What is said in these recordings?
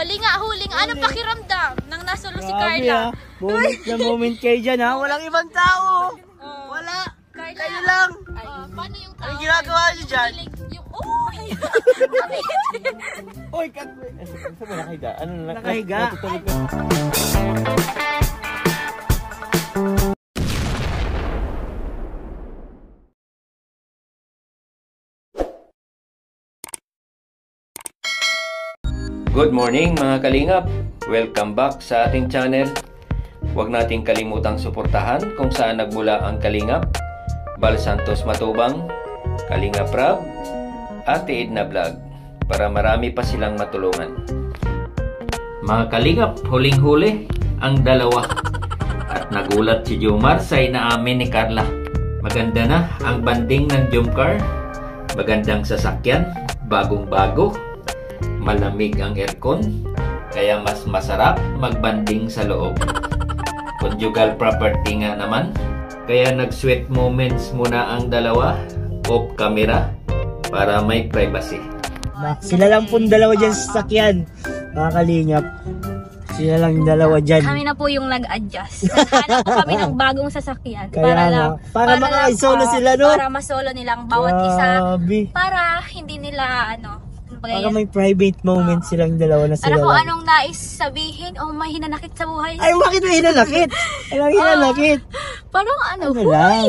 Huli nga. Anong pakiramdam nang nasulo si Carla? Moment na moment kayo dyan ha. Walang ibang tao. Wala. Carla. Kayo lang. Paano yung tao? Anong ginagawa nyo dyan? Oy, kakwe. Saan mo nakahiga? Ano nakahiga? Good morning mga kalingap! Welcome back sa ating channel. Huwag nating kalimutang suportahan kung saan nagmula ang Kalingap, Bal Santos Matubang, Kalingap Rab, Ate Edna Vlog para marami pa silang matulungan. Mga kalingap, huling-huli ang dalawa at nagulat si Jomar sa inaamin ni Carla. Maganda na ang banding ng Jomcar, magandang sasakyan, bagong-bago. Malamig ang aircon, kaya mas masarap magbanding sa loob. Conjugal property nga naman, kaya nag-sweet moments muna ang dalawa off camera para may privacy. Sila lang pong dalawa dyan sa sasakyan, mga kalingap. Sila lang dalawa dyan. Kami na po yung nag-adjust. Hanap po kami ng bagong sasakyan. Para maka-solo sila, no? Para masolo nilang bawat isa. Para hindi nila, para may private moment silang dalawa na sila. Ano kung anong nais sabihin o may hinanakit sa buhay? Ay, bakit may hinanakit? Anong hinanakit? Parang ano lang?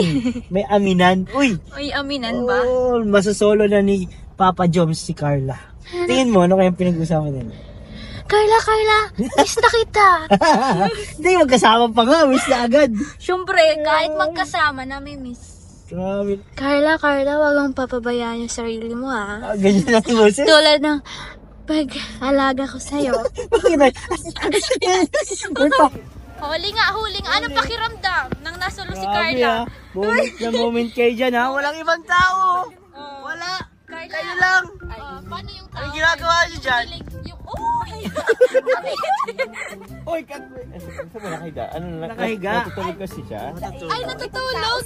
May aminan. Uy! May aminan ba? Oh, masasolo na ni Papa Joms si Carla. Tingin mo, ano kayang pinag-usapan nila? Carla, miss na kita. Hindi, magkasama pa nga, miss na agad. Siyempre, kahit magkasama na may miss. Grabe. Carla, wag mong papabayaan yung sarili mo, ha? Ganyan lang yung boses? Tulad ng pag-alaga ko sa'yo. Huli nga. Anong pakiramdam nang nasulo si Carla? Moment na moment kayo dyan ha. Walang ibang tao. Wala. Kayo lang. Paano yung tao? Anong ginagawa nyo dyan? Oy, kakwe. Saan mo nakahiga? Ano nakahiga? Natutulog kasi siya. Ay, natutulog.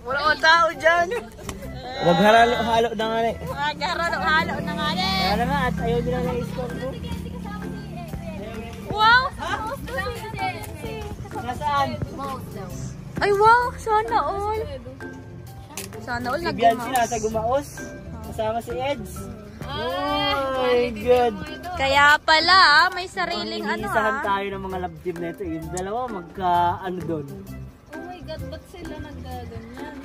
Wala mga tao dyan. Huwag halo na nga eh. Halo na nga eh. Kaya nga at ayaw nila na-score mo. Wow! Nasaan? Ay, wow! Sana all. Sana all nag-gumaos. Si Bianchi nasa gumaos. Kasama si Eds. Oh my God. Kaya pala, may sariling Iniisahan tayo ng mga love team na ito. Yung dalawa magka-ano doon. Oh my God, ba't sila naggaganyan?